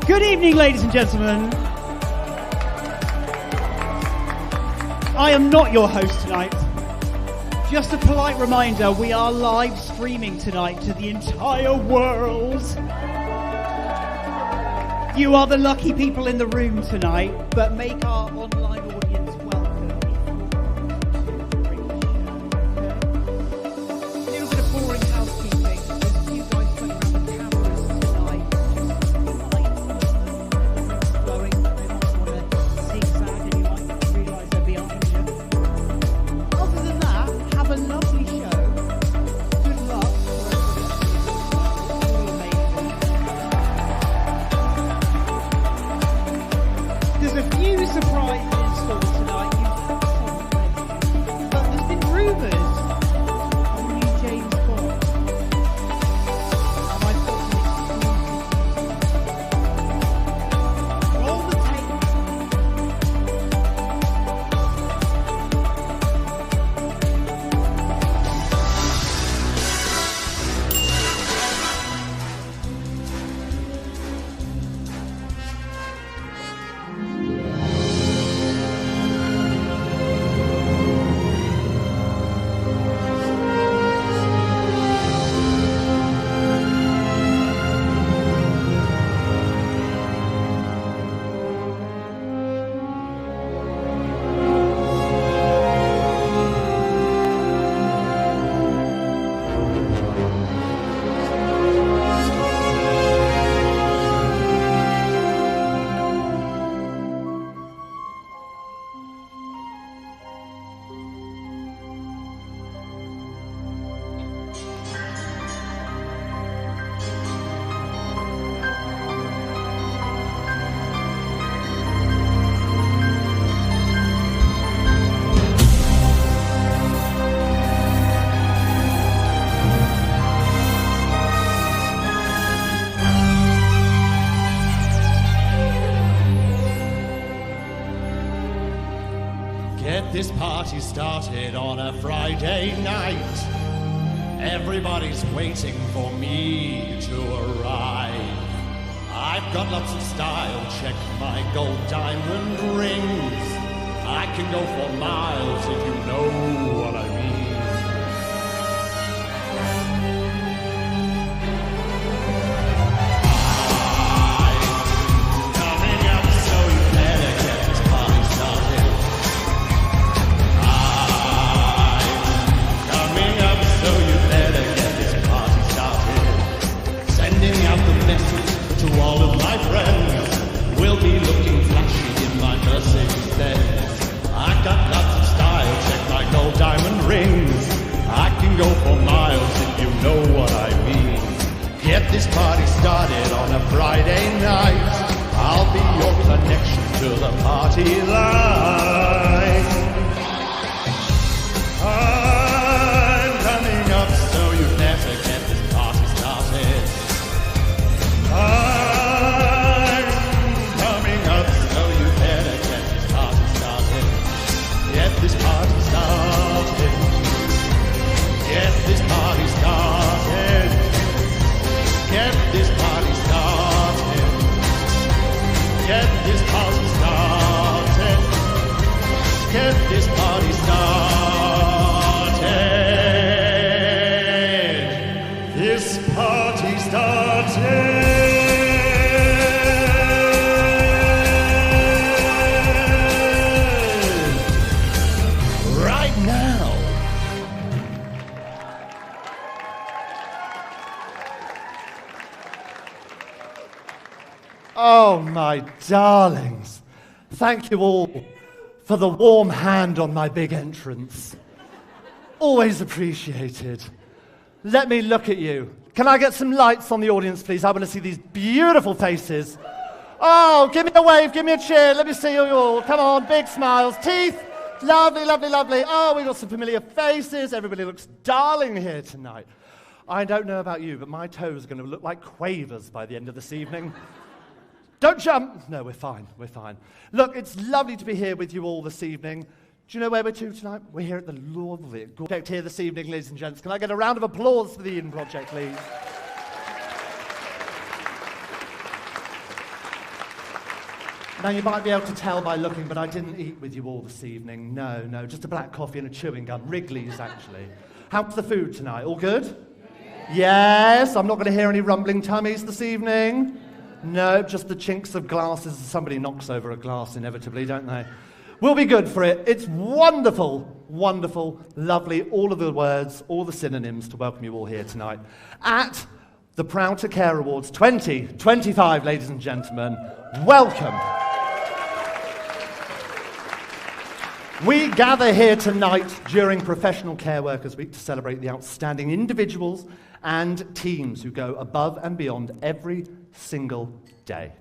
Good evening, ladies and gentlemen. I am not your host tonight. Just a polite reminder, we are live streaming tonight to the entire world. You are the lucky people in the room tonight, but make our online audience welcome. A little bit of boring housekeeping. There's you guys playing around with cameras tonight. Just mind going. They might want to zigzag and you might realise they're behind you. Other than that, have a lovely show. Good luck. All amazing. There's a few surprises in store tonight. But there's been rumours of a new James Bond. And I've got some exclusive. Roll the tape. Get this party started on a Friday night. Everybody's waiting for me to arrive. I've got lots of style, check my gold diamond rings. I can go for miles if you know what I mean. I'm coming up, so you better get this party started. Coming up, so you better get this party started. Sending out the message to all of my friends. We'll be looking flashy in my Mercedes Benz. I got lots of style, check my gold diamond rings. I can go for miles if you know what I mean. Get this party started on a Friday night. I'll be your connection to the party line. I'm coming up, so you better get this party started. I'm coming up, so you better get this party started. Get this party started. Get this party started. Get this party started. Get this party started. Get this party started. This party started. Right now. Oh, my darlings. Thank you all for the warm hand on my big entrance. Always appreciated. Let me look at you. Can I get some lights on the audience, please? I want to see these beautiful faces. Oh, give me a wave, give me a cheer. Let me see you all. Come on, big smiles. Teeth. Lovely, lovely, lovely. Oh, we've got some familiar faces. Everybody looks darling here tonight. I don't know about you, but my toes are going to look like quavers by the end of this evening. Don't jump. No, we're fine. We're fine. Look, it's lovely to be here with you all this evening. Do you know where we're to tonight? We're here at the lovely project here this evening, ladies and gents. Can I get a round of applause for the Eden Project, please? Now, you might be able to tell by looking, but I didn't eat with you all this evening. No, just a black coffee and a chewing gum. Wrigley's, actually. How's the food tonight? All good? Yes. I'm not going to hear any rumbling tummies this evening. No, just the chinks of glasses. Somebody knocks over a glass inevitably, don't they? We'll be good for it. It's wonderful, wonderful, lovely, all of the words, all the synonyms to welcome you all here tonight at the Proud to Care Awards 2025, ladies and gentlemen. Welcome. We gather here tonight during Professional Care Workers Week to celebrate the outstanding individuals and teams who go above and beyond every single day.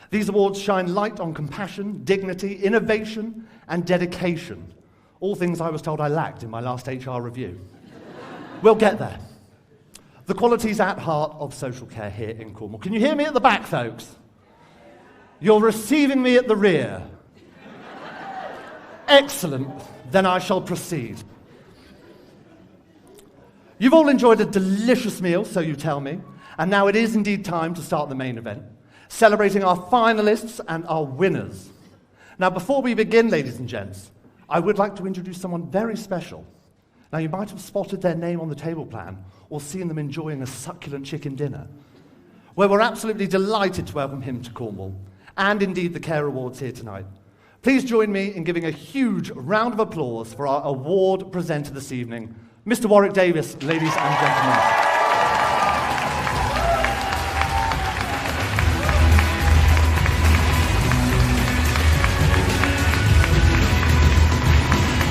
These awards shine light on compassion, dignity, innovation, and dedication. All things I was told I lacked in my last HR review. We'll get there. The qualities at heart of social care here in Cornwall. Can you hear me at the back, folks? You're receiving me at the rear. Excellent. Then I shall proceed. You've all enjoyed a delicious meal, so you tell me, and now it is indeed time to start the main event, celebrating our finalists and our winners. Now, before we begin, ladies and gents, I would like to introduce someone very special. Now, you might have spotted their name on the table plan or seen them enjoying a succulent chicken dinner. Well, we're absolutely delighted to welcome him to Cornwall, and indeed the Care Awards here tonight. Please join me in giving a huge round of applause for our award presenter this evening, Mr. Warwick Davis, ladies and gentlemen.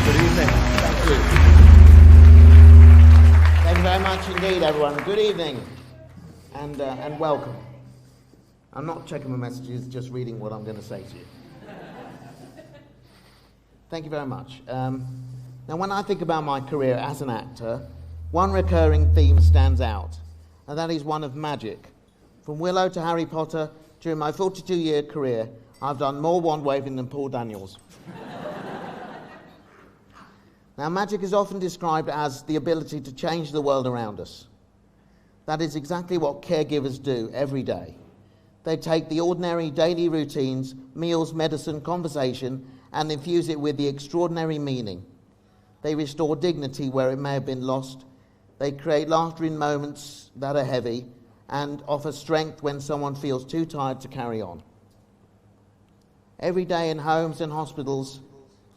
Good evening. Thank you. Thank you very much indeed, everyone. Good evening and welcome. I'm not checking my messages, just reading what I'm going to say to you. Thank you very much. Now, when I think about my career as an actor, one recurring theme stands out, and that is one of magic. From Willow to Harry Potter, during my 42-year career, I've done more wand-waving than Paul Daniels. Now, magic is often described as the ability to change the world around us. That is exactly what caregivers do every day. They take the ordinary daily routines, meals, medicine, conversation, and infuse it with the extraordinary meaning. They restore dignity where it may have been lost. They create laughter in moments that are heavy and offer strength when someone feels too tired to carry on. Every day in homes and hospitals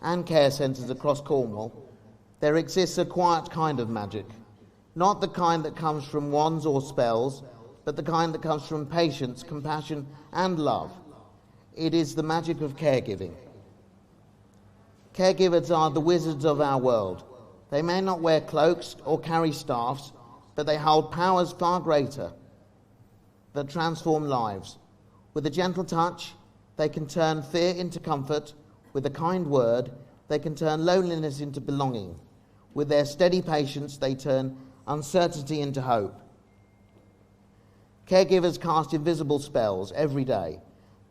and care centres across Cornwall, there exists a quiet kind of magic. Not the kind that comes from wands or spells, but the kind that comes from patience, compassion, and love. It is the magic of caregiving. Caregivers are the wizards of our world. They may not wear cloaks or carry staffs, but they hold powers far greater that transform lives. With a gentle touch, they can turn fear into comfort. With a kind word, they can turn loneliness into belonging. With their steady patience, they turn uncertainty into hope. Caregivers cast invisible spells every day.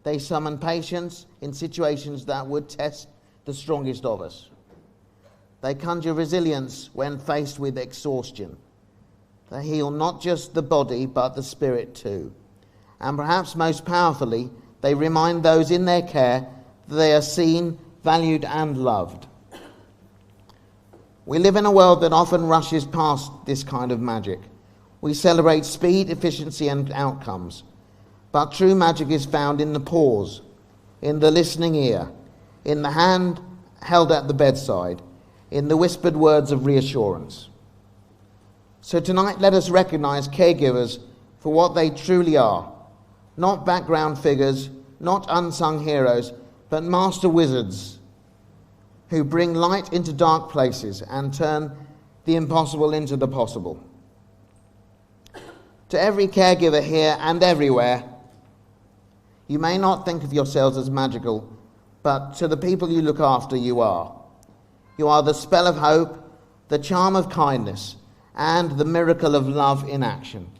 They summon patience in situations that would test the strongest of us. They conjure resilience when faced with exhaustion. They heal not just the body, but the spirit too. And perhaps most powerfully, they remind those in their care that they are seen, valued, and loved. We live in a world that often rushes past this kind of magic. We celebrate speed, efficiency, and outcomes. But true magic is found in the pause, in the listening ear, in the hand held at the bedside, in the whispered words of reassurance. So tonight, let us recognize caregivers for what they truly are. Not background figures, not unsung heroes, but master wizards who bring light into dark places and turn the impossible into the possible. To every caregiver here and everywhere, you may not think of yourselves as magical, but to the people you look after, you are. You are the spell of hope, the charm of kindness, and the miracle of love in action.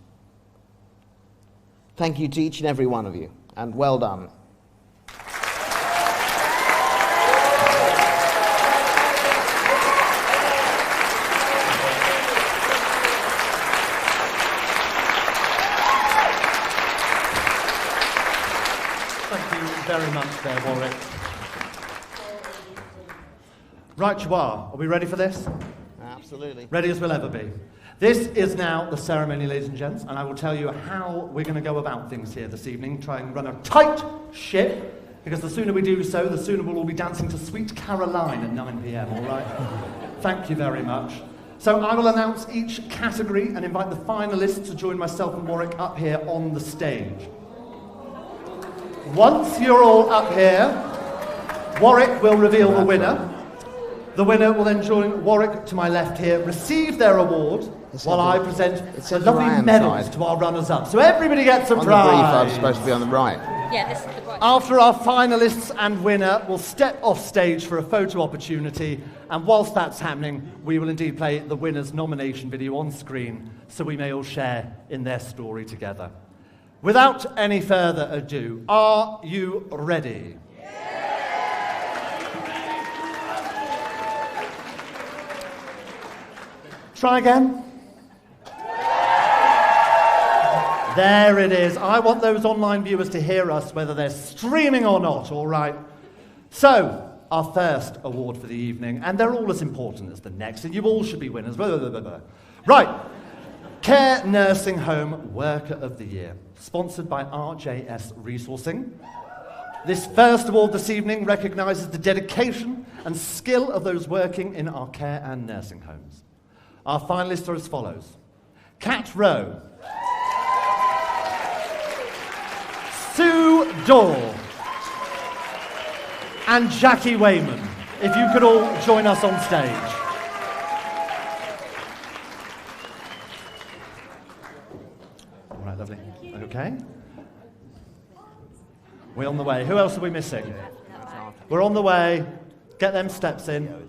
Thank you to each and every one of you, and well done. very much there, Warwick. Right you are. Are we ready for this? Absolutely. Ready as we'll ever be. This is now the ceremony, ladies and gents, and I will tell you how we're going to go about things here this evening, try and run a tight ship, because the sooner we do so, the sooner we'll all be dancing to Sweet Caroline at 9 p.m, all right? Thank you very much. So I will announce each category and invite the finalists to join myself and Warwick up here on the stage. Once you're all up here, Warwick will reveal the winner. The winner will then join Warwick to my left here, receive their award, while I present the lovely medals to our runners-up. So everybody gets a prize. On the brief, I'm supposed to be on the right. Yeah, this is the right. After our finalists and winner will step off stage for a photo opportunity, and whilst that's happening, we will indeed play the winner's nomination video on screen, so we may all share in their story together. Without any further ado, are you ready? Try again. There it is. I want those online viewers to hear us, whether they're streaming or not, all right? So, our first award for the evening, and they're all as important as the next, and you all should be winners. Blah, blah, blah, blah. Right. Care Nursing Home Worker of the Year, sponsored by RJS Resourcing. This first award this evening recognises the dedication and skill of those working in our care and nursing homes. Our finalists are as follows. Kat Rowe, Sue Dorr, and Jackie Wayman. If you could all join us on stage. All right, lovely. Okay. We're on the way. Who else are we missing? We're on the way. Get them steps in.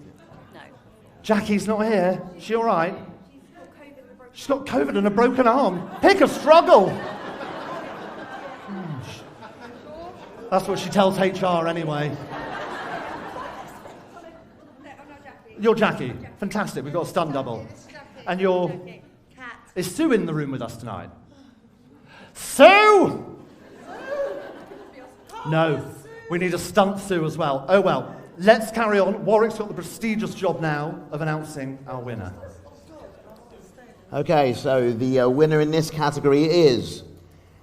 Jackie's not here. Is she all right? She's got COVID and a broken arm. Pick a struggle. That's what she tells HR anyway. You're Jackie. Fantastic. We've got a stunt double. And you're... Is Sue in the room with us tonight? Sue! No. We need a stunt Sue as well. Oh well. Let's carry on. Warwick's got the prestigious job now of announcing our winner. Okay, so the winner in this category is...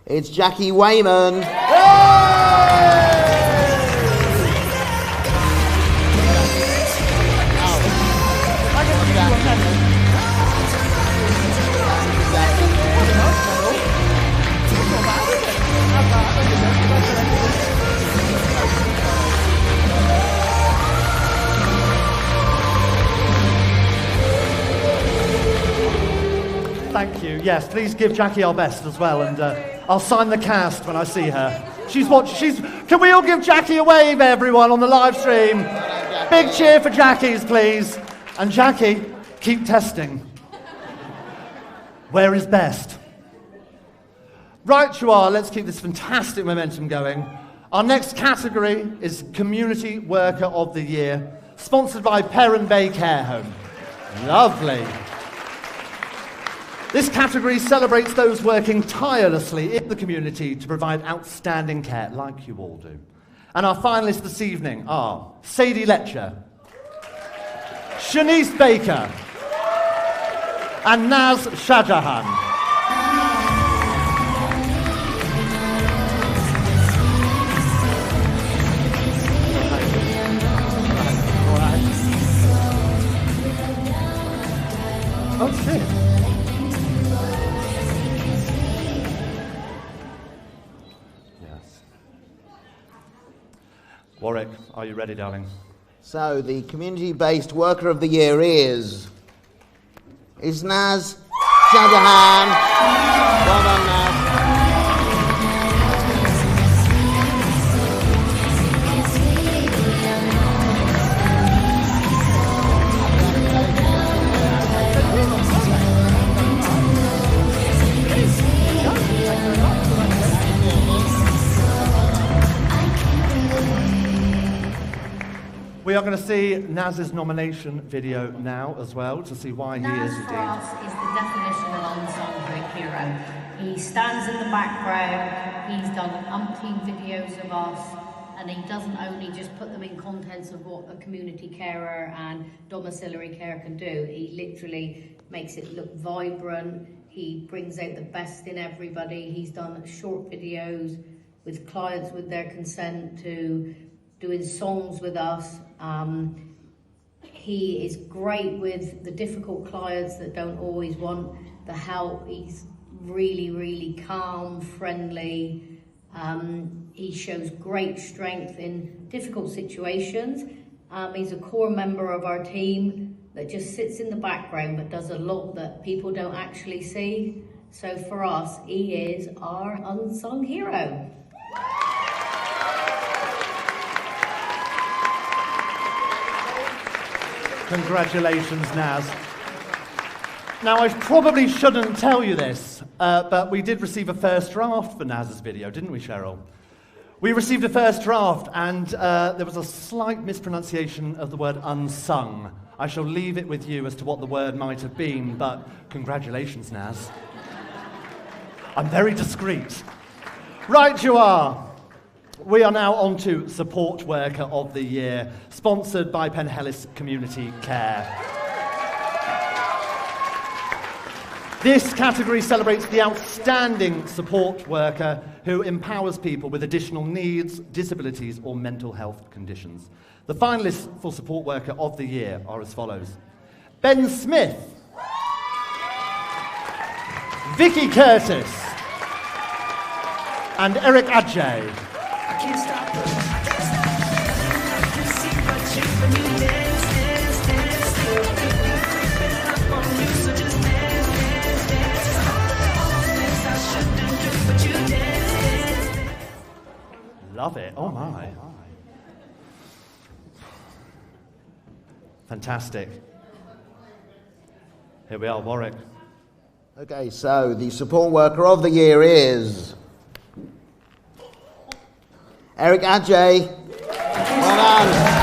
It's Jackie Wayman. Thank you. Yes, please give Jackie our best as well, and I'll sign the cast when I see her. She's watching. Can we all give Jackie a wave, everyone, on the live stream? Big cheer for Jackie's, please. And Jackie, keep testing. Where is best? Right you are. Let's keep this fantastic momentum going. Our next category is Community Worker of the Year, sponsored by Perrin Bay Care Home. Lovely. This category celebrates those working tirelessly in the community to provide outstanding care, like you all do. And our finalists this evening are Sadie Letcher, Shanice Baker, and Naz Shahjahan. Oh, shit. Warwick, are you ready, darling? So the community-based worker of the year is Naz Shahjahan. Well done, Naz. We are going to see Naz's nomination video now as well to see why he is Naz for indeed. us is the definition of an unsung Greek hero. He stands in the background, he's done umpteen videos of us, and he doesn't only just put them in contents of what a community carer and domiciliary care can do. He literally makes it look vibrant. He brings out the best in everybody. He's done short videos with clients with their consent to doing songs with us. He is great with the difficult clients that don't always want the help. He's really, really calm, friendly. He shows great strength in difficult situations. He's a core member of our team that just sits in the background but does a lot that people don't actually see. So for us, he is our unsung hero. Congratulations, Naz. Now, I probably shouldn't tell you this, but we did receive a first draft for Naz's video, didn't we, Cheryl? We received a first draft, and there was a slight mispronunciation of the word unsung. I shall leave it with you as to what the word might have been, but congratulations, Naz. I'm very discreet. Right you are. We are now on to Support Worker of the Year, sponsored by Penhellis Community Care. This category celebrates the outstanding support worker who empowers people with additional needs, disabilities, or mental health conditions. The finalists for Support Worker of the Year are as follows: Ben Smith, Vicky Curtis, and Eric Adjay. Love it. Oh my. Fantastic. Here we are, Warwick. Okay, so the Support Worker of the Year is Eric Adjay. Well done.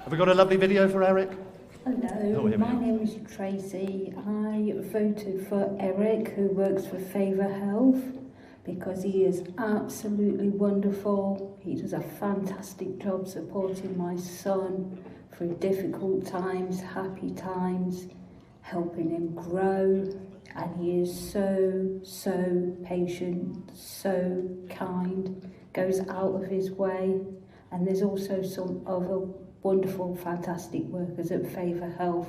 Have we got a lovely video for Eric? Hello, here we my are. name is Tracy. I voted for Eric, who works for Favour Health, because he is absolutely wonderful. He does a fantastic job supporting my son through difficult times, happy times, helping him grow. And he is so patient, so kind, goes out of his way. And there's also some other wonderful, fantastic workers at Favour Health.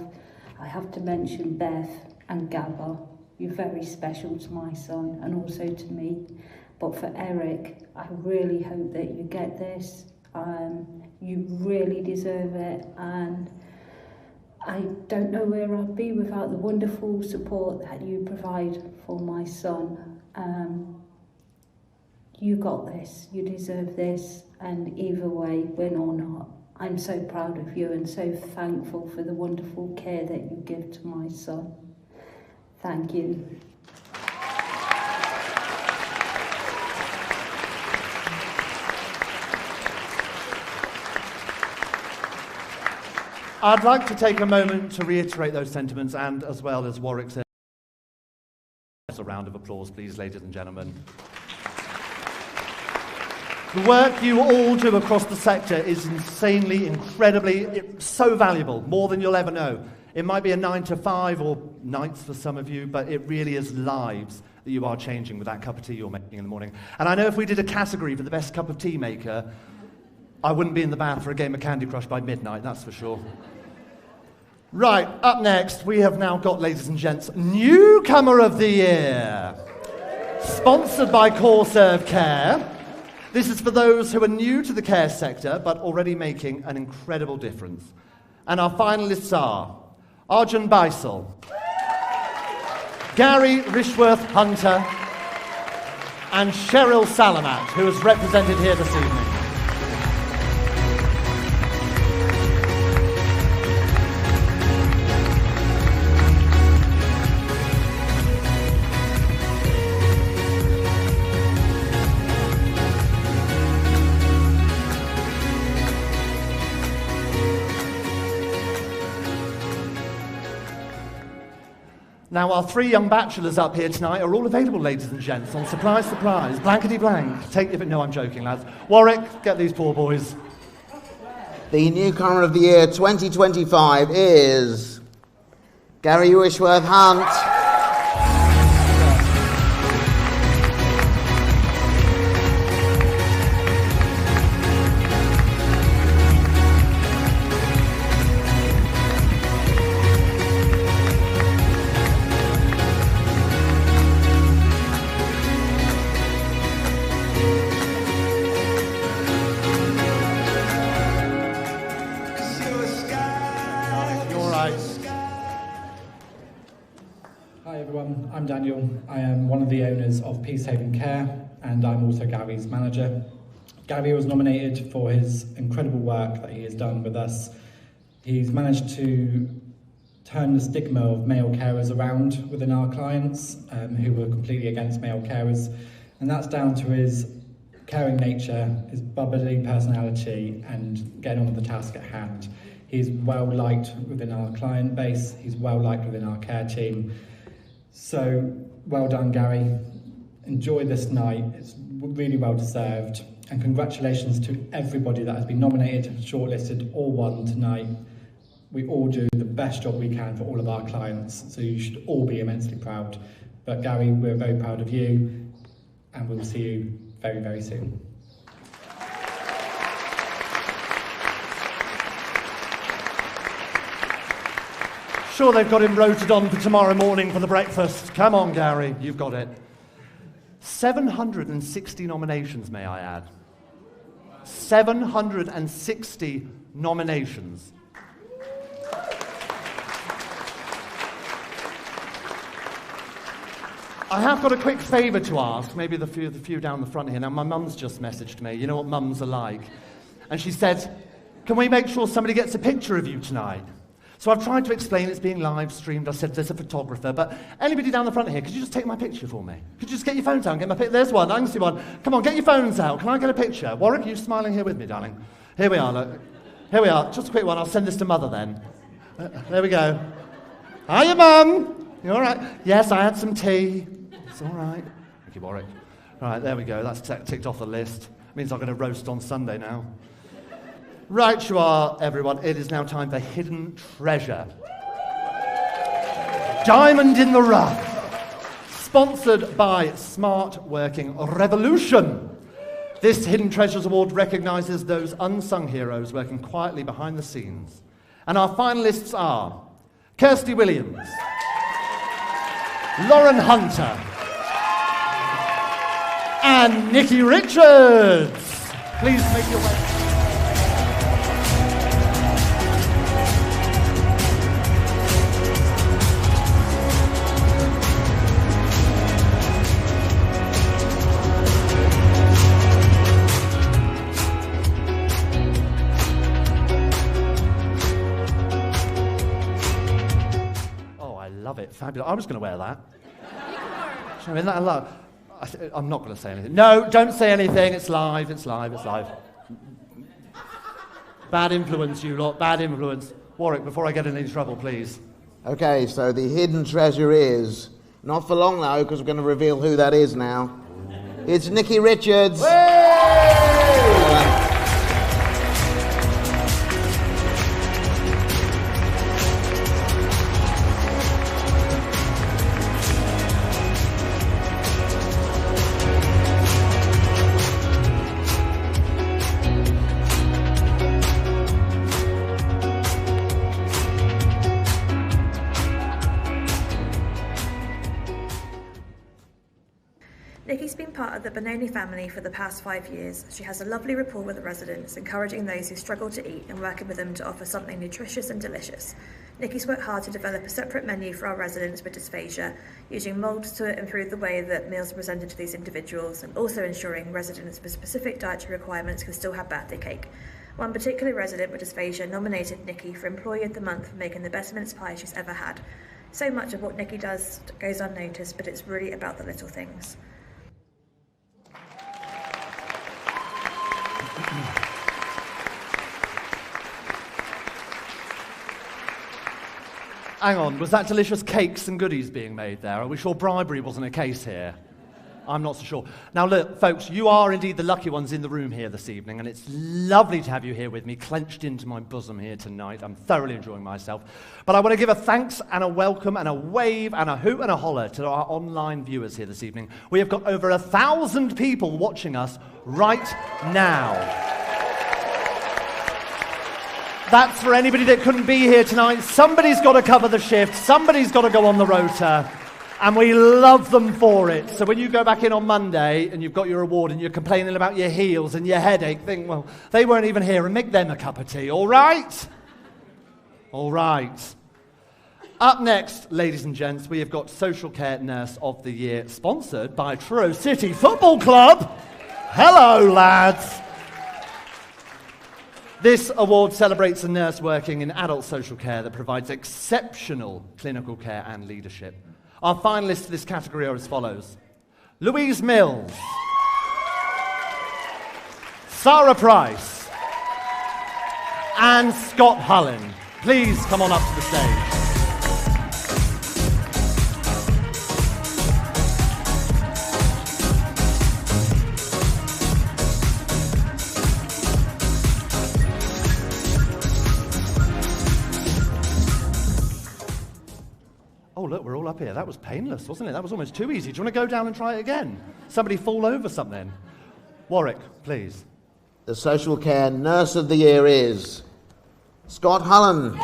I have to mention Beth and Gabba. You're very special to my son and also to me. But for Eric, I really hope that you get this. You really deserve it, and I don't know where I'd be without the wonderful support that you provide for my son. You got this, you deserve this, and either way, win or not, I'm so proud of you and so thankful for the wonderful care that you give to my son. Thank you. I'd like to take a moment to reiterate those sentiments, and as well as Warwick said, a round of applause, please, ladies and gentlemen. The work you all do across the sector is insanely, incredibly, so valuable, more than you'll ever know. It might be a 9 to 5 or nights for some of you, but it really is lives that you are changing with that cup of tea you're making in the morning. And I know if we did a category for the best cup of tea maker, I wouldn't be in the bath for a game of Candy Crush by midnight, that's for sure. Right, up next, we have now got, ladies and gents, Newcomer of the Year. Sponsored by CoreServe Care. This is for those who are new to the care sector, but already making an incredible difference. And our finalists are Arjun Baisal, Gary Rishworth Hunter, and Cheryl Salamat, who is represented here this evening. Now, our 3 young bachelors up here tonight are all available, ladies and gents, on surprise, surprise, blankety blank. Take if it. No, I'm joking, lads. Warwick, get these poor boys. The newcomer of the year 2025 is Gary Wishworth Hunt. Hi everyone, I'm Daniel. I am one of the owners of Peacehaven Care and I'm also Gary's manager. Gary was nominated for his incredible work that he has done with us. He's managed to turn the stigma of male carers around within our clients who were completely against male carers, and that's down to his caring nature, his bubbly personality and getting on with the task at hand. He's well liked within our client base, he's well liked within our care team. So, well done, Gary. Enjoy this night. It's really well deserved. And congratulations to everybody that has been nominated, shortlisted, or won tonight. We all do the best job we can for all of our clients, so you should all be immensely proud. But Gary, we're very proud of you, and we'll see you very, very soon. Sure, they've got him rotated on for tomorrow morning for the breakfast. Come on, Gary, you've got it. 760 nominations, may I add. 760 nominations. I have got a quick favour to ask, maybe the few down the front here. Now, my mum's just messaged me. You know what mums are like. And she said, can we make sure somebody gets a picture of you tonight? So I've tried to explain it's being live streamed. I said there's a photographer, but anybody down the front here, could you just take my picture for me? Could you just get your phones out and get my picture? There's one, I can see one. Come on, get your phones out. Can I get a picture? Warwick, are you smiling here with me, darling? Here we are, look. Here we are, just a quick one. I'll send this to Mother then. There we go. Hiya, Mum. You all right? Yes, I had some tea. It's all right. Thank you, Warwick. All right, there we go. That's ticked off the list. Means I'm going to roast on Sunday now. Right you are, everyone. It is now time for Hidden Treasure. Diamond in the Rough. Sponsored by Smart Working Revolution. This Hidden Treasures Award recognises those unsung heroes working quietly behind the scenes. And our finalists are Kirsty Williams, Lauren Hunter, and Nikki Richards. Please make your way. Fabulous. I was going to wear that. I mean, I'm not going to say anything. No, don't say anything. It's live. It's live. It's live. Bad influence, you lot. Bad influence. Warwick, before I get in any trouble, please. Okay, so the hidden treasure is, not for long though, because we're going to reveal who that is now. It's Nikki Richards. Nikki's been part of the Benoni family for the past 5 years. She has a lovely rapport with the residents, encouraging those who struggle to eat and working with them to offer something nutritious and delicious. Nikki's worked hard to develop a separate menu for our residents with dysphagia, using moulds to improve the way that meals are presented to these individuals, and also ensuring residents with specific dietary requirements can still have birthday cake. One particular resident with dysphagia nominated Nikki for Employee of the Month for making the best mince pie she's ever had. So much of what Nikki does goes unnoticed, but it's really about the little things. Hang on, was that delicious cakes and goodies being made there? Are we sure bribery wasn't a case here? I'm not so sure. Now look, folks, you are indeed the lucky ones in the room here this evening, and it's lovely to have you here with me, clenched into my bosom here tonight. I'm thoroughly enjoying myself. But I want to give a thanks and a welcome and a wave and a hoot and a holler to our online viewers here this evening. We have got over 1,000 people watching us right now. That's for anybody that couldn't be here tonight. Somebody's got to cover the shift. Somebody's got to go on the rota. And we love them for it. So when you go back in on Monday and you've got your award and you're complaining about your heels and your headache, think, well, they weren't even here, and make them a cup of tea, all right? All right. Up next, ladies and gents, we have got Social Care Nurse of the Year, sponsored by Truro City Football Club. Hello, lads. This award celebrates a nurse working in adult social care that provides exceptional clinical care and leadership. Our finalists for this category are as follows: Louise Mills, Sarah Price, and Scott Hullen. Please come on up to the stage. Oh, look, we're all up here. That was painless, wasn't it? That was almost too easy. Do you want to go down and try it again? Somebody fall over something. Warwick, please. The Social Care Nurse of the Year is Scott Hullen.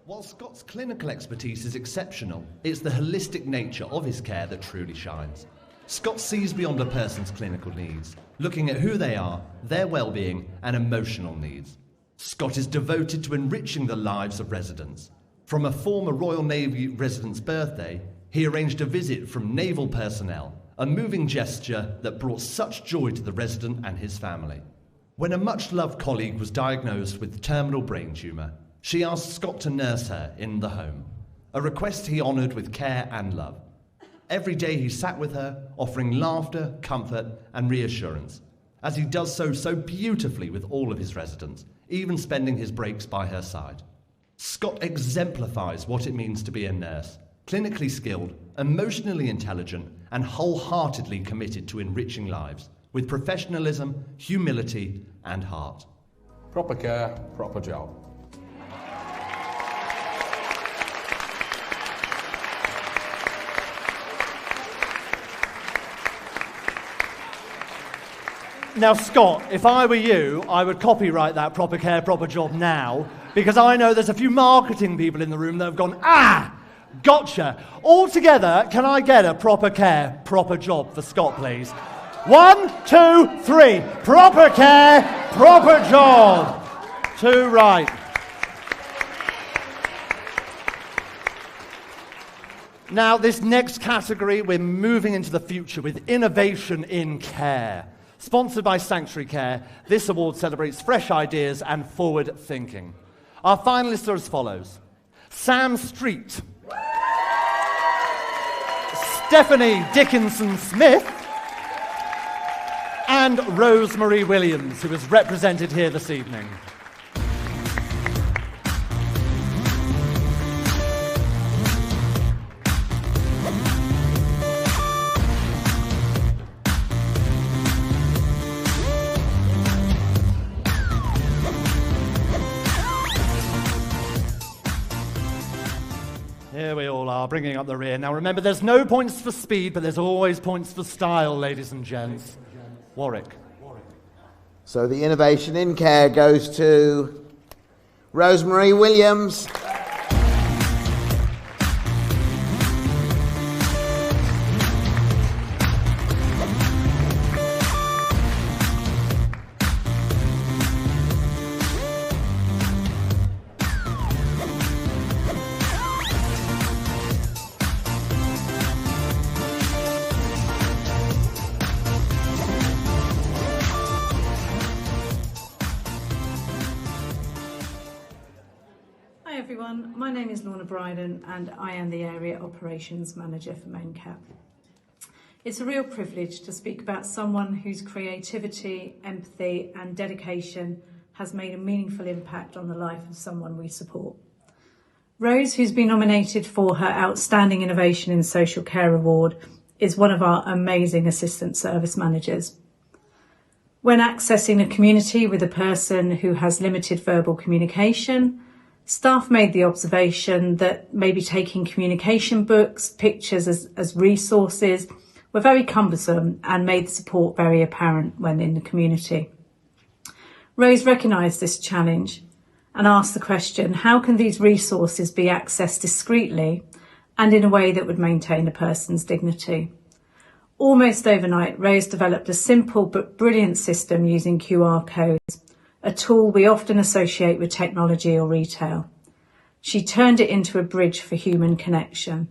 While Scott's clinical expertise is exceptional, it's the holistic nature of his care that truly shines. Scott sees beyond a person's clinical needs, looking at who they are, their well-being and emotional needs. Scott is devoted to enriching the lives of residents. From a former Royal Navy resident's birthday, he arranged a visit from naval personnel, a moving gesture that brought such joy to the resident and his family. When a much-loved colleague was diagnosed with terminal brain tumour, she asked Scott to nurse her in the home, a request he honoured with care and love. Every day he sat with her, offering laughter, comfort and reassurance, as he does so beautifully with all of his residents, even spending his breaks by her side. Scott exemplifies what it means to be a nurse, clinically skilled, emotionally intelligent and wholeheartedly committed to enriching lives, with professionalism, humility and heart. Proper care, proper job. Now, Scott, if I were you, I would copyright that proper care, proper job now, because I know there's a few marketing people in the room that have gone, gotcha. All together, can I get a proper care, proper job for Scott, please? 1, 2, 3. Proper care, proper job. 2 right. Now, this next category, we're moving into the future with innovation in care. Sponsored by Sanctuary Care, this award celebrates fresh ideas and forward thinking. Our finalists are as follows: Sam Street, Stephanie Dickinson-Smith, and Rosemary Williams, who is represented here this evening. Here we all are, bringing up the rear. Now remember, there's no points for speed, but there's always points for style, ladies and gents. Warwick. So the innovation in care goes to Rosemary Williams. everyone. My name is Lorna Bryden and I am the Area Operations Manager for MenCap. It's a real privilege to speak about someone whose creativity, empathy and dedication has made a meaningful impact on the life of someone we support. Rose, who's been nominated for her Outstanding Innovation in Social Care Award, is one of our amazing assistant service managers. When accessing a community with a person who has limited verbal communication, staff made the observation that maybe taking communication books, pictures as resources were very cumbersome and made the support very apparent when in the community. Rose recognised this challenge and asked the question, how can these resources be accessed discreetly and in a way that would maintain a person's dignity? Almost overnight, Rose developed a simple but brilliant system using QR codes, a tool we often associate with technology or retail. She turned it into a bridge for human connection.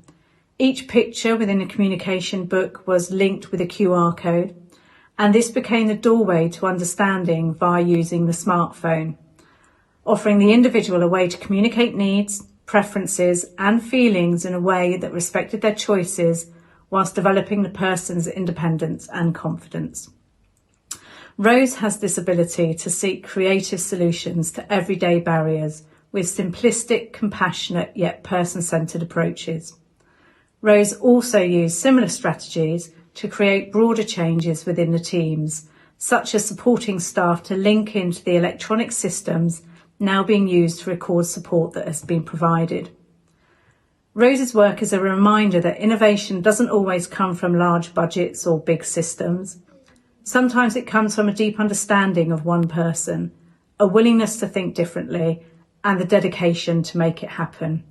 Each picture within a communication book was linked with a QR code, and this became the doorway to understanding via using the smartphone, offering the individual a way to communicate needs, preferences, and feelings in a way that respected their choices whilst developing the person's independence and confidence. Rose has this ability to seek creative solutions to everyday barriers with simplistic, compassionate, yet person-centred approaches. Rose also used similar strategies to create broader changes within the teams, such as supporting staff to link into the electronic systems now being used to record support that has been provided. Rose's work is a reminder that innovation doesn't always come from large budgets or big systems. Sometimes it comes from a deep understanding of one person, a willingness to think differently, and the dedication to make it happen.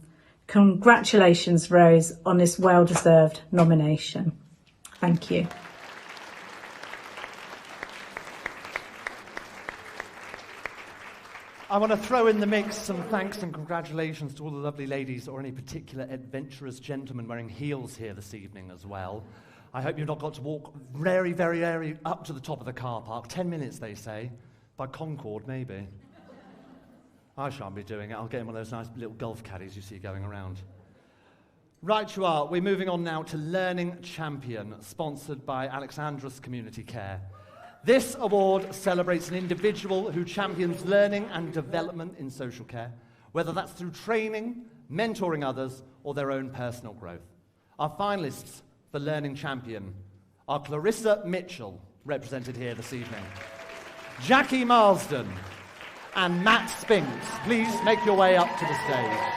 Congratulations, Rose, on this well-deserved nomination. Thank you. I want to throw in the mix some thanks and congratulations to all the lovely ladies or any particular adventurous gentlemen wearing heels here this evening as well. I hope you've not got to walk very, very, very up to the top of the car park. 10 minutes, they say. By Concorde, maybe. I shan't be doing it. I'll get in one of those nice little golf caddies you see going around. Right you are. We're moving on now to Learning Champion, sponsored by Alexandros Community Care. This award celebrates an individual who champions learning and development in social care, whether that's through training, mentoring others, or their own personal growth. Our finalists for Learning Champion are Clarissa Mitchell, represented here this evening, Jackie Marsden, and Matt Spinks. Please make your way up to the stage.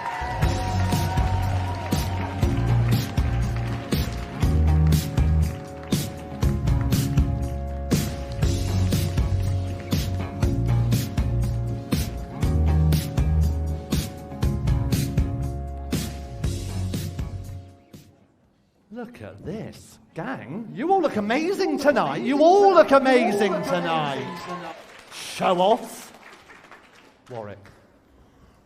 Look at this. Gang, you all look amazing tonight. You all look amazing tonight. Show off. Warwick.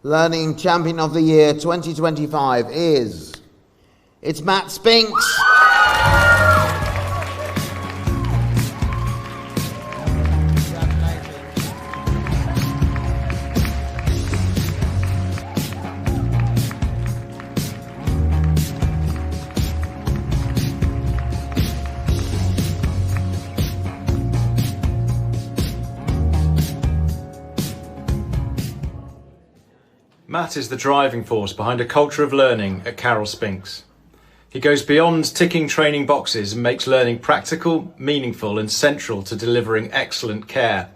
Learning Champion of the Year 2025 is... It's Matt Spinks. Matt is the driving force behind a culture of learning at Carol Spinks. He goes beyond ticking training boxes and makes learning practical, meaningful and central to delivering excellent care.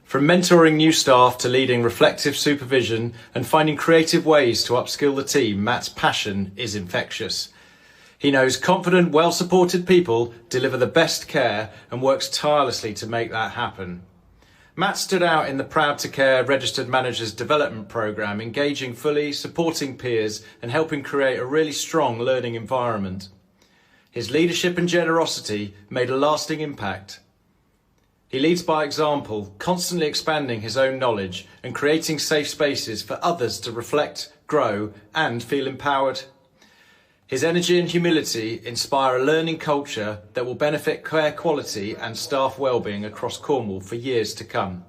From mentoring new staff to leading reflective supervision and finding creative ways to upskill the team, Matt's passion is infectious. He knows confident, well-supported people deliver the best care and works tirelessly to make that happen. Matt stood out in the Proud to Care Registered Managers Development Programme, engaging fully, supporting peers and helping create a really strong learning environment. His leadership and generosity made a lasting impact. He leads by example, constantly expanding his own knowledge and creating safe spaces for others to reflect, grow and feel empowered. His energy and humility inspire a learning culture that will benefit care quality and staff wellbeing across Cornwall for years to come.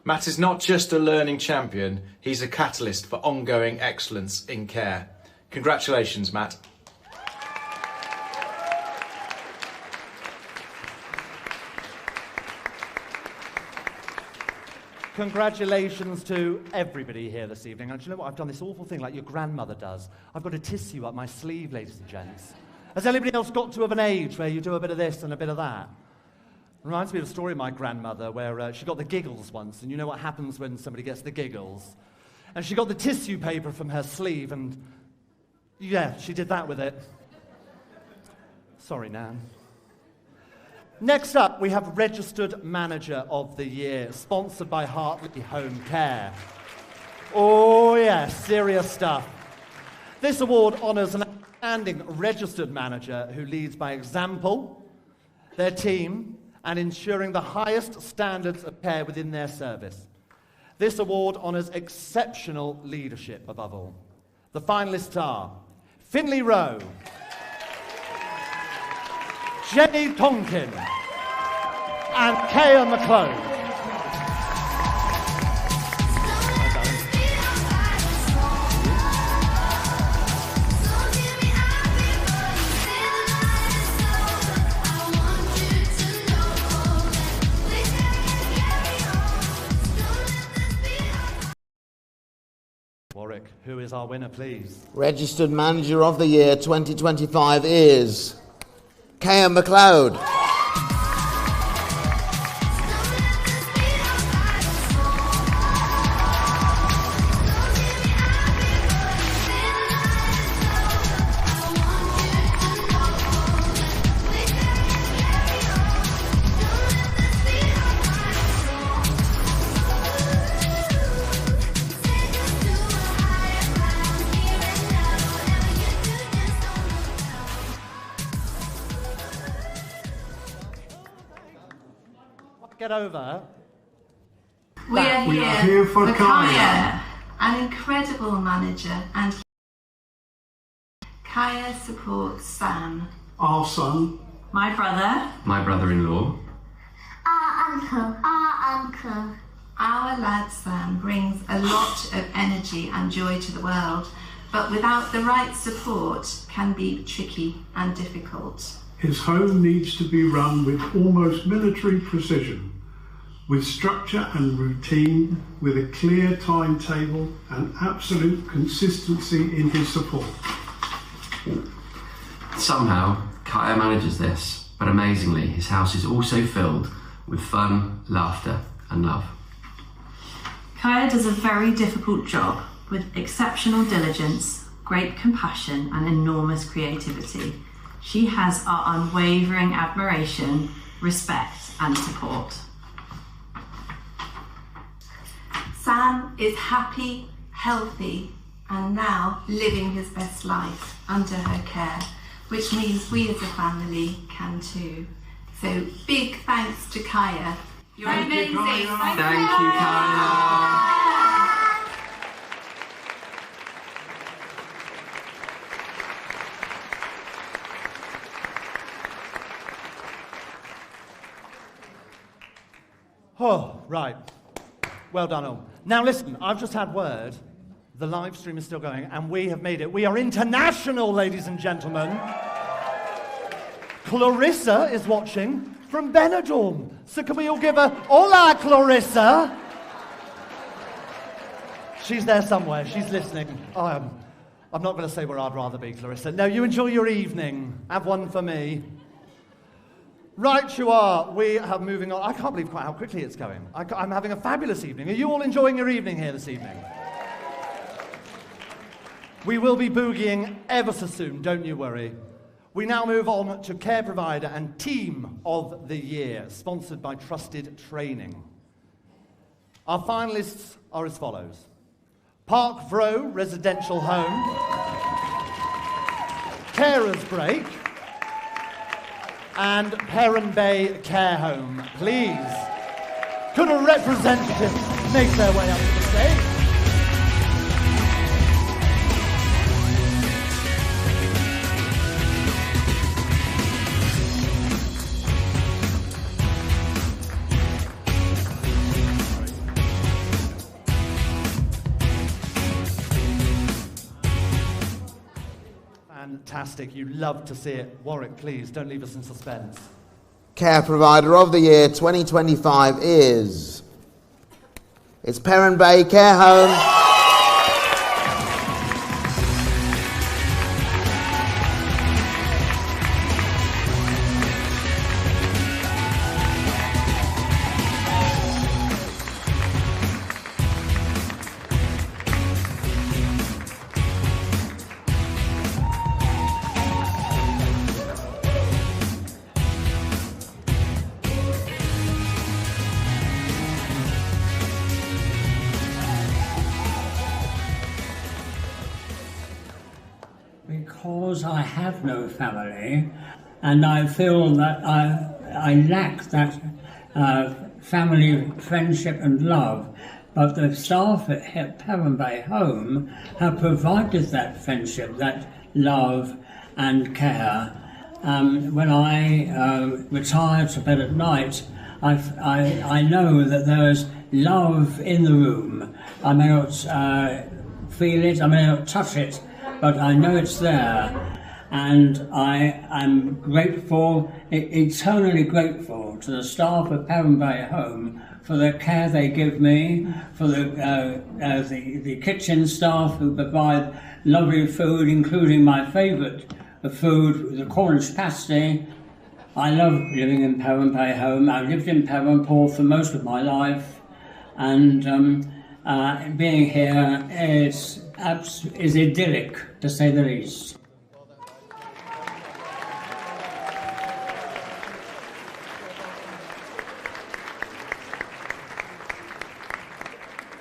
Matt is not just a learning champion, he's a catalyst for ongoing excellence in care. Congratulations, Matt. Congratulations to everybody here this evening. And do you know what? I've done this awful thing like your grandmother does. I've got a tissue up my sleeve, ladies and gents. Has anybody else got to of an age where you do a bit of this and a bit of that? Reminds me of a story of my grandmother where she got the giggles once, and you know what happens when somebody gets the giggles. And she got the tissue paper from her sleeve, and yeah, she did that with it. Sorry, Nan. Next up, we have Registered Manager of the Year, sponsored by Hartley Home Care. Oh yeah, serious stuff. This award honours an outstanding registered manager who leads by example, their team, and ensuring the highest standards of care within their service. This award honours exceptional leadership above all. The finalists are Finley Rowe, Jenny Tonkin, and Kaya McClone. Warwick, who is our winner, please? Registered Manager of the Year 2025 is Kaya McLeod. Get over. We are here for Kaya, an incredible manager, and Kaya supports Sam, our son, my brother, my brother-in-law, our uncle. Our lad Sam brings a lot of energy and joy to the world, but without the right support can be tricky and difficult. His home needs to be run with almost military precision, with structure and routine, with a clear timetable and absolute consistency in his support. Somehow, Kaya manages this, but amazingly, his house is also filled with fun, laughter and love. Kaya does a very difficult job with exceptional diligence, great compassion and enormous creativity. She has our unwavering admiration, respect and support. Sam is happy, healthy, and now living his best life under her care, which means we as a family can too. So big thanks to Kaya. You're amazing. Thank you, Kaya. Oh, right. Well done all. Now listen, I've just had word. The live stream is still going, and we have made it. We are international, ladies and gentlemen. Clarissa is watching from Benidorm. So can we all give her, hola, Clarissa? She's there somewhere. She's listening. I'm not going to say where I'd rather be, Clarissa. No, you enjoy your evening. Have one for me. Right you are. We are moving on. I can't believe quite how quickly it's going. I'm having a fabulous evening. Are you all enjoying your evening here this evening? We will be boogieing ever so soon, don't you worry. We now move on to Care Provider and Team of the Year, sponsored by Trusted Training. Our finalists are as follows. Park Vro Residential Home, Carers Break, and Perrin Bay Care Home. Please, could a representative make their way up to the stage? Fantastic. You love to see it. Warwick, please, don't leave us in suspense. Care Provider of the Year 2025 is... It's Perrin Bay Care Home. Because I have no family, and I feel that I lack that family friendship and love, but the staff at Perrin Bay Home have provided that friendship, that love and care. When I retire to bed at night, I know that there is love in the room. I may not feel it, I may not touch it, but I know it's there, and I am grateful, eternally grateful to the staff of Perrin Bay Home for the care they give me, for the kitchen staff who provide lovely food, including my favourite food, the Cornish pasty. I love living in Perrin Bay Home. I've lived in Perranporth for most of my life, and being here is idyllic, to say the least.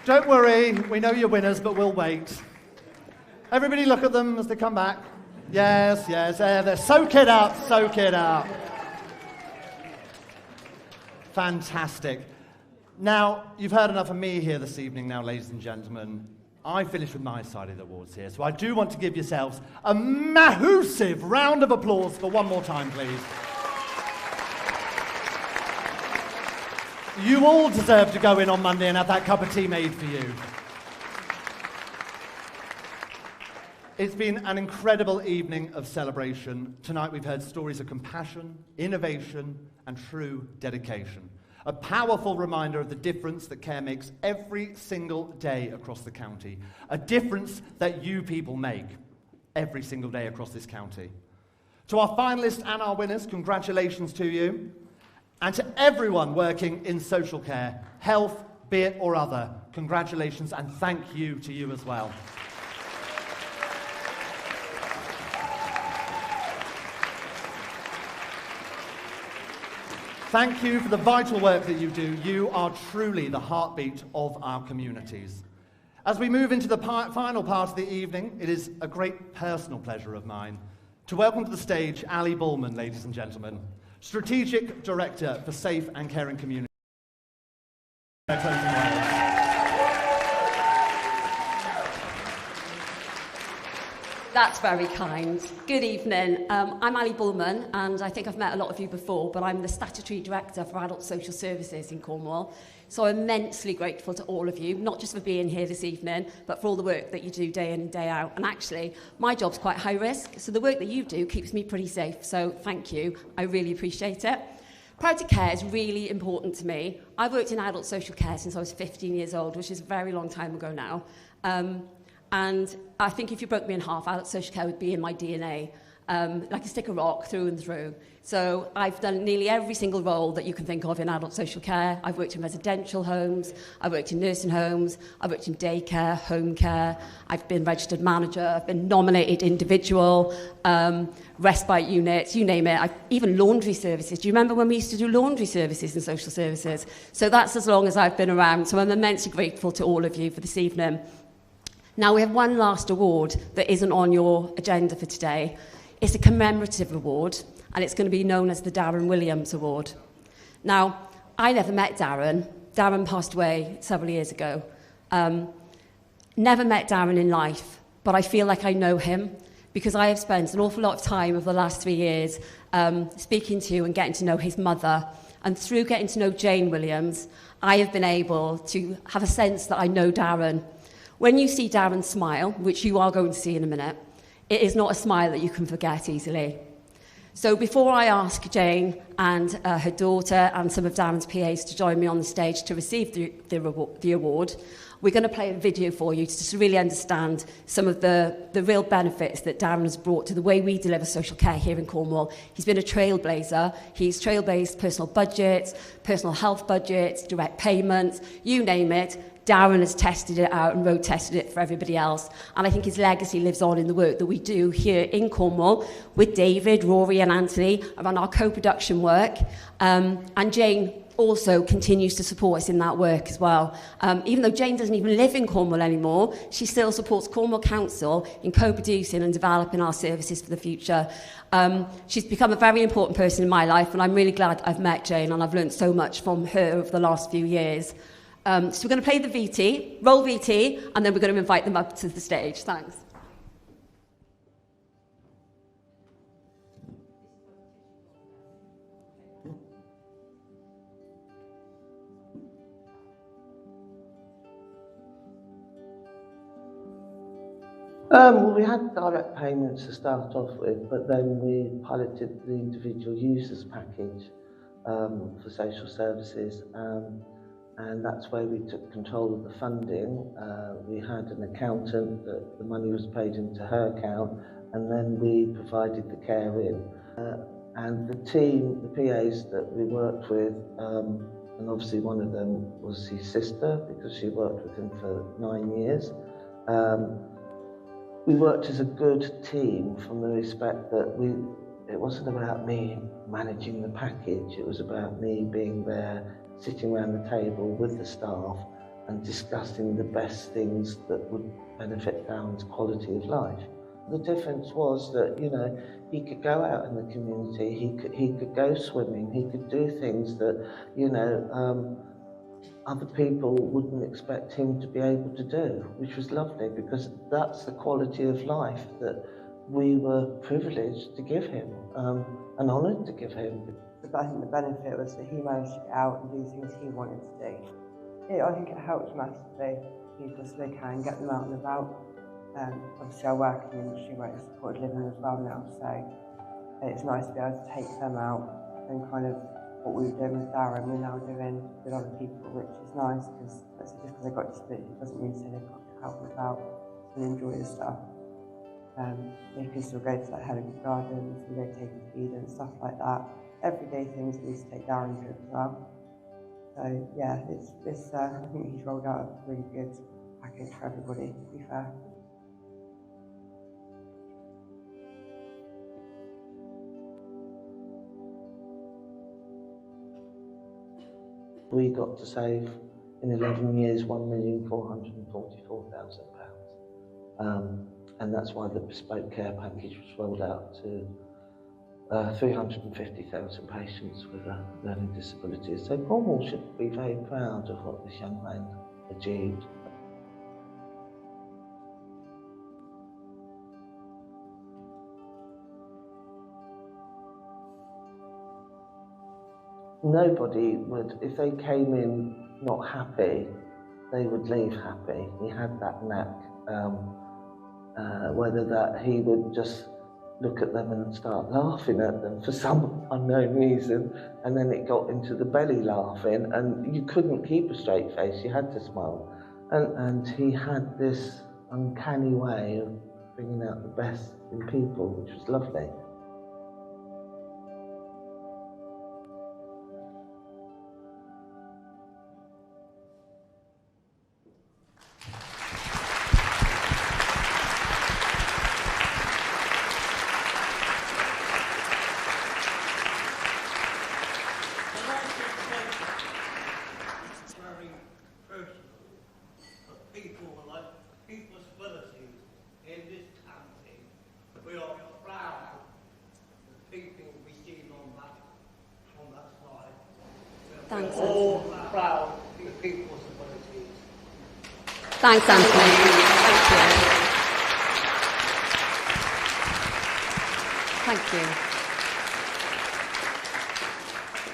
Don't worry, we know you're winners, but we'll wait. Everybody look at them as they come back. Yes, yes, there. Soak it up, soak it up. Fantastic. Now, you've heard enough of me here this evening now, ladies and gentlemen. I finished with my side of the awards here, so I do want to give yourselves a massive round of applause for one more time, please. You all deserve to go in on Monday and have that cup of tea made for you. It's been an incredible evening of celebration. Tonight we've heard stories of compassion, innovation, and true dedication. A powerful reminder of the difference that care makes every single day across the county. A difference that you people make every single day across this county. To our finalists and our winners, congratulations to you. And to everyone working in social care, health, be it or other, congratulations and thank you to you as well. Thank you for the vital work that you do. You are truly the heartbeat of our communities. As we move into the final part of the evening, it is a great personal pleasure of mine to welcome to the stage Ali Bullman, ladies and gentlemen, Strategic Director for Safe and Caring Communities. That's very kind. Good evening. I'm Ali Bullman, and I think I've met a lot of you before, but I'm the Statutory Director for Adult Social Services in Cornwall. So I'm immensely grateful to all of you, not just for being here this evening, but for all the work that you do day in and day out. And actually, my job's quite high risk, so the work that you do keeps me pretty safe. So thank you. I really appreciate it. Proud to Care is really important to me. I've worked in adult social care since I was 15 years old, which is a very long time ago now. And I think if you broke me in half, adult social care would be in my DNA, like a stick of rock through and through. So I've done nearly every single role that you can think of in adult social care. I've worked in residential homes, I've worked in nursing homes, I've worked in daycare, home care, I've been registered manager, I've been nominated individual, respite units, you name it. Even laundry services. Do you remember when we used to do laundry services in social services? So that's as long as I've been around. So I'm immensely grateful to all of you for this evening. Now, we have one last award that isn't on your agenda for today. It's a commemorative award, and it's going to be known as the Darren Williams Award. Now, I never met Darren. Darren passed away several years ago. Never met Darren in life, but I feel like I know him because I have spent an awful lot of time over the last 3 years speaking to and getting to know his mother. And through getting to know Jane Williams, I have been able to have a sense that I know Darren. When you see Darren smile, which you are going to see in a minute, it is not a smile that you can forget easily. So before I ask Jane and her daughter and some of Darren's PAs to join me on the stage to receive the award, we're going to play a video for you to really understand some of the real benefits that Darren has brought to the way we deliver social care here in Cornwall. He's been a trailblazer. He's trailblazed personal budgets, personal health budgets, direct payments, you name it. Darren has tested it out and road tested it for everybody else. And I think his legacy lives on in the work that we do here in Cornwall with David, Rory and Anthony around our co-production work. And Jane also continues to support us in that work as well. Even though Jane doesn't even live in Cornwall anymore, she still supports Cornwall Council in co-producing and developing our services for the future. She's become a very important person in my life, and I'm really glad I've met Jane, and I've learned so much from her over the last few years. So we're going to play the VT, roll VT, and then we're going to invite them up to the stage. Thanks. Well, we had direct payments to start off with, but then we piloted the individual users package for social services. And that's where we took control of the funding. We had an accountant that the money was paid into her account, and then we provided the care in. And the team, the PAs that we worked with, and obviously one of them was his sister because she worked with him for 9 years. We worked as a good team from the respect that it wasn't about me managing the package, it was about me being there, sitting around the table with the staff and discussing the best things that would benefit Darren's quality of life. The difference was that, you know, he could go out in the community, he could go swimming, he could do things that, you know, other people wouldn't expect him to be able to do, which was lovely because that's the quality of life that we were privileged to give him and honoured to give him. But I think the benefit was that he managed to get out and do things he wanted to do. I think it helps massively people so they can get them out and about. Obviously I work in the industry where it's supported living as well now, so it's nice to be able to take them out and kind of what we were doing with Darren, we're now doing with other people, which is nice because just because they've got disabilities doesn't mean they can't help them about and enjoy the stuff. They can still go to like Helen Gardens and go take them to Eden and stuff like that. Everyday things that we used to take Darren to as well. So yeah, I think he's rolled out a really good package for everybody, to be fair. We got to save in 11 years £1,444,000. And that's why the bespoke care package was rolled out to 350,000 patients with learning disabilities. So Cornwall should be very proud of what this young man achieved. Nobody would, if they came in not happy, they would leave happy. He had that knack, whether that he would just look at them and start laughing at them for some unknown reason, and then it got into the belly laughing, and you couldn't keep a straight face, you had to smile. And he had this uncanny way of bringing out the best in people, which was lovely. Thanks, all proud of people with disabilities. Thanks, Anthony. Thank you.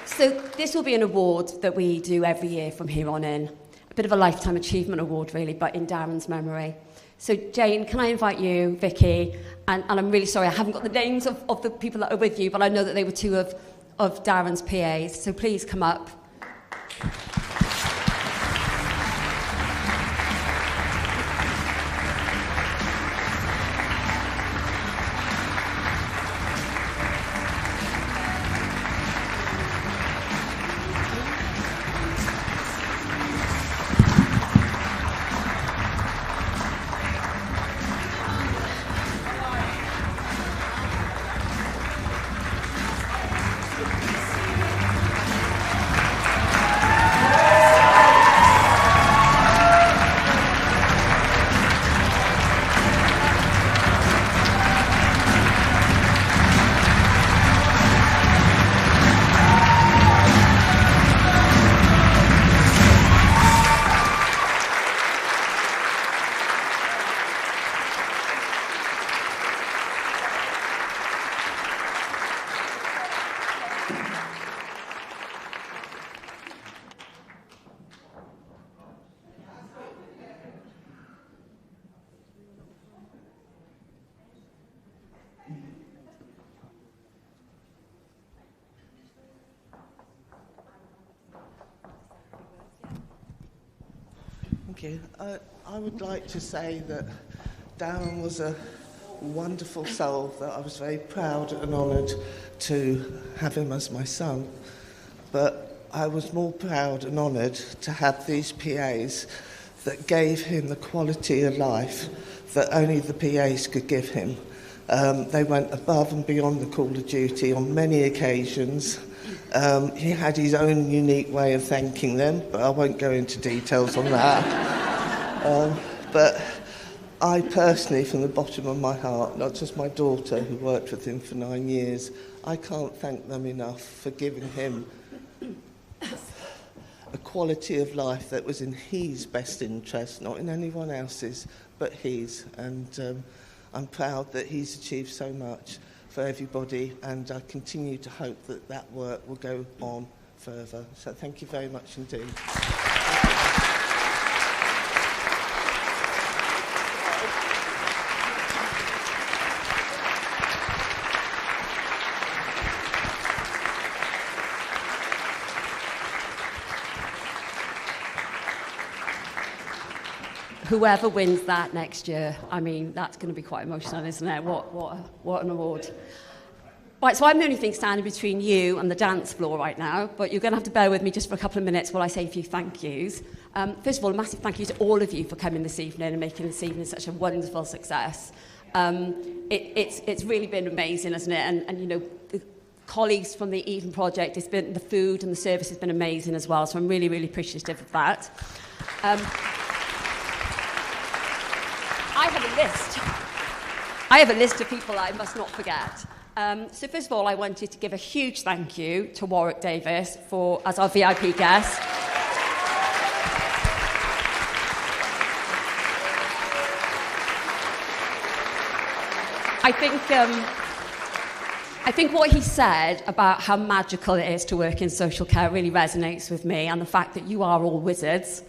So this will be an award that we do every year from here on in. A bit of a lifetime achievement award, really, but in Darren's memory. So Jane, can I invite you, Vicky, And I'm really sorry, I haven't got the names of the people that are with you, but I know that they were two of Darren's PAs. So please come up. Thank you. I would like to say that Darren was a wonderful soul, that I was very proud and honoured to have him as my son. But I was more proud and honoured to have these PAs that gave him the quality of life that only the PAs could give him. They went above and beyond the call of duty on many occasions. He had his own unique way of thanking them, but I won't go into details on that. But I personally, from the bottom of my heart, not just my daughter who worked with him for 9 years, I can't thank them enough for giving him a quality of life that was in his best interest, not in anyone else's, but his. And I'm proud that he's achieved so much for everybody, and I continue to hope that that work will go on further. So thank you very much indeed. Whoever wins that next year, I mean, that's going to be quite emotional, isn't it? What an award. Right, so I'm the only thing standing between you and the dance floor right now, but you're going to have to bear with me just for a couple of minutes while I say a few thank yous. First of all, a massive thank you to all of you for coming this evening and making this evening such a wonderful success. It's really been amazing, hasn't it? And you know, the colleagues from the Eden Project, it's been, the food and the service has been amazing as well, so I'm really, really appreciative of that. I have a list of people I must not forget. So first of all, I wanted to give a huge thank you to Warwick Davis as our VIP guest. I think what he said about how magical it is to work in social care really resonates with me, and the fact that you are all wizards.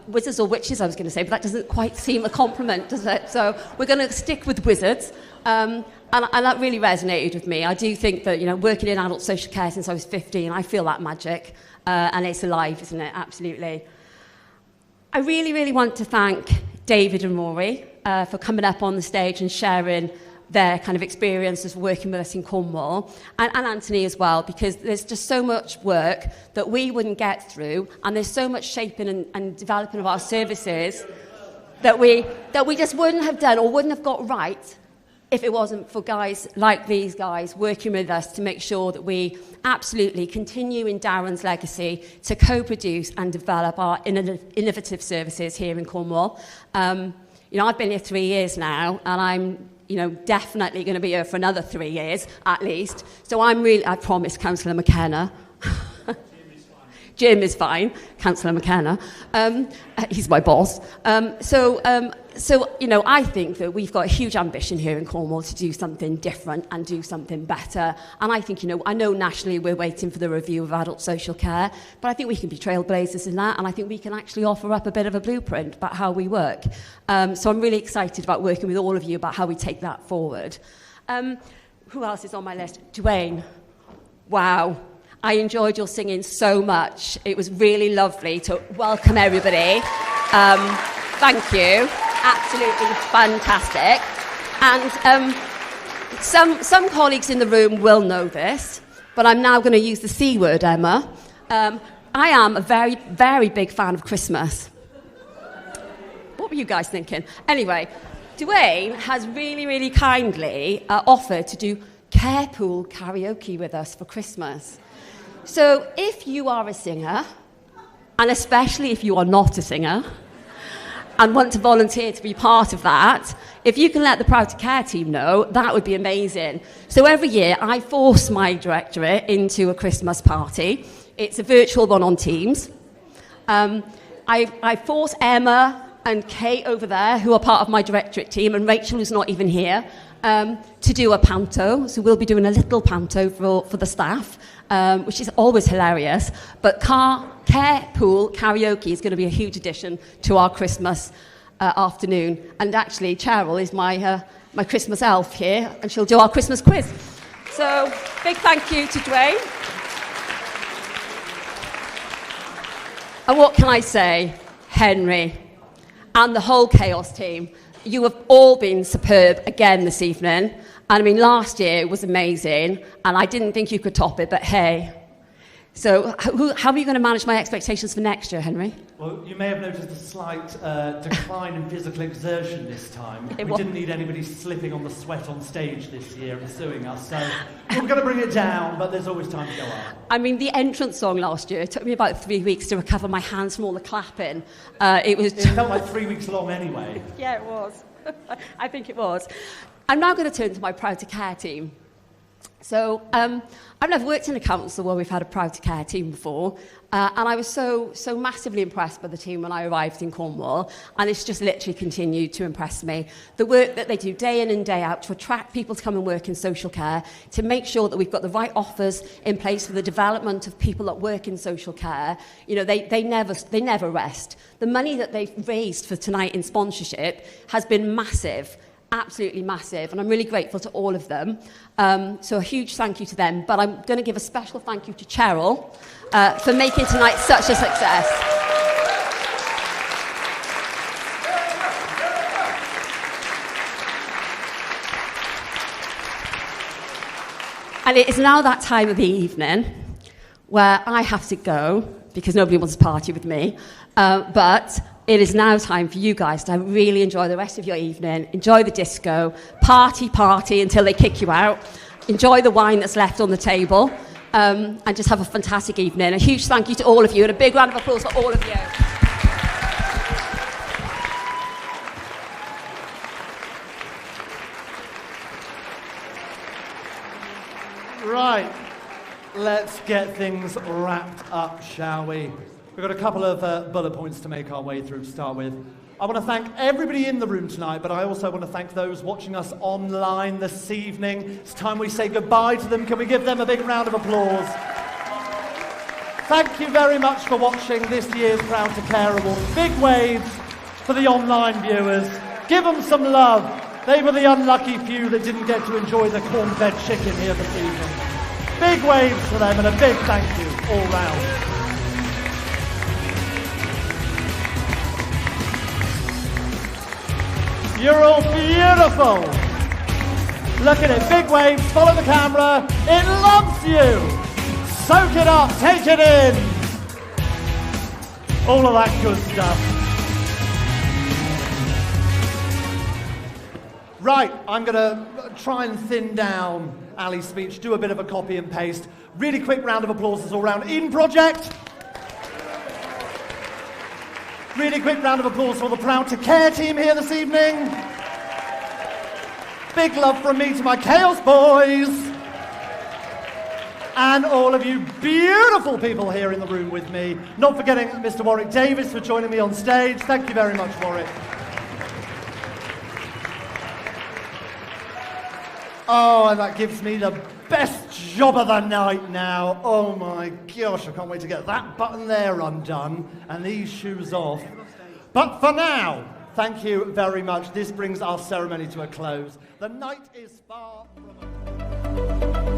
Wizards or witches, I was going to say, but that doesn't quite seem a compliment, does it? So we're going to stick with wizards. And that really resonated with me. I do think that, you know, working in adult social care since I was 15, I feel that magic. And it's alive, isn't it? Absolutely. I really, really want to thank David and Rory for coming up on the stage and sharing their kind of experiences working with us in Cornwall, and Anthony as well, because there's just so much work that we wouldn't get through, and there's so much shaping and developing of our services that we just wouldn't have done or wouldn't have got right if it wasn't for guys like these guys working with us to make sure that we absolutely continue in Darren's legacy to co-produce and develop our innovative services here in Cornwall. You know, I've been here 3 years now, and I'm definitely going to be here for another 3 years, at least. So I promised Councillor McKenna. Jim is fine, Councillor McKenna. He's my boss. So, you know, I think that we've got a huge ambition here in Cornwall to do something different and do something better. And I think, you know, I know nationally we're waiting for the review of adult social care, but I think we can be trailblazers in that, and I think we can actually offer up a bit of a blueprint about how we work. So I'm really excited about working with all of you about how we take that forward. Who else is on my list? Dwayne. Wow. I enjoyed your singing so much. It was really lovely to welcome everybody. Thank you. Absolutely fantastic. And some colleagues in the room will know this, but I'm now going to use the C word, Emma. I am a very, very big fan of Christmas. What were you guys thinking? Anyway, Dwayne has really, really kindly offered to do carpool karaoke with us for Christmas. So if you are a singer, and especially if you are not a singer, and want to volunteer to be part of that, if you can let the Proud to Care team know, that would be amazing. So every year, I force my directorate into a Christmas party. It's a virtual one on Teams. I force Emma and Kate over there, who are part of my directorate team, and Rachel, who's not even here, to do a panto. So we'll be doing a little panto for the staff, which is always hilarious. But carpool karaoke is going to be a huge addition to our Christmas afternoon. And actually, Cheryl is my Christmas elf here, and she'll do our Christmas quiz. So big thank you to Dwayne. And what can I say? Henry and the whole Chaos team, you have all been superb again this evening. And I mean, last year it was amazing, and I didn't think you could top it, but hey. So how are you going to manage my expectations for next year, Henry? Well, you may have noticed a slight decline in physical exertion this time. We didn't need anybody slipping on the sweat on stage this year and suing us, so we're going to bring it down, but there's always time to go up. I mean, the entrance song last year, it took me about 3 weeks to recover my hands from all the clapping. It felt like 3 weeks long anyway. Yeah, it was. I think it was. I'm now going to turn to my Proud to Care team. So I've never worked in a council where we've had a Proud to Care team before, and I was so massively impressed by the team when I arrived in Cornwall, and it's just literally continued to impress me. The work that they do day in and day out to attract people to come and work in social care, to make sure that we've got the right offers in place for the development of people that work in social care. You know, they never rest. The money that they've raised for tonight in sponsorship has been massive. Absolutely massive, and I'm really grateful to all of them. So a huge thank you to them, but I'm going to give a special thank you to Cheryl for making tonight such a success. And it is now that time of the evening where I have to go, because nobody wants to party with me, but it is now time for you guys to really enjoy the rest of your evening, enjoy the disco, party until they kick you out, enjoy the wine that's left on the table, and just have a fantastic evening. A huge thank you to all of you, and a big round of applause for all of you. Right, let's get things wrapped up, shall we? We've got a couple of bullet points to make our way through to start with. I want to thank everybody in the room tonight, but I also want to thank those watching us online this evening. It's time we say goodbye to them. Can we give them a big round of applause? Thank you very much for watching this year's Proud to Care Awards. Big waves for the online viewers. Give them some love. They were the unlucky few that didn't get to enjoy the corn-fed chicken here this evening. Big waves for them, and a big thank you all round. You're all beautiful. Look at it, big waves, follow the camera. It loves you. Soak it up, take it in. All of that good stuff. Right, I'm going to try and thin down Ali's speech, do a bit of a copy and paste. Really quick round of applause all round. Eden Project. Really quick round of applause for the Proud to Care team here this evening. Big love from me to my Chaos boys. And all of you beautiful people here in the room with me. Not forgetting Mr. Warwick Davis for joining me on stage. Thank you very much, Warwick. Oh, and that gives me the best job of the night now. Oh my gosh, I can't wait to get that button there undone and these shoes off. But for now, thank you very much. This brings our ceremony to a close. The night is far from over.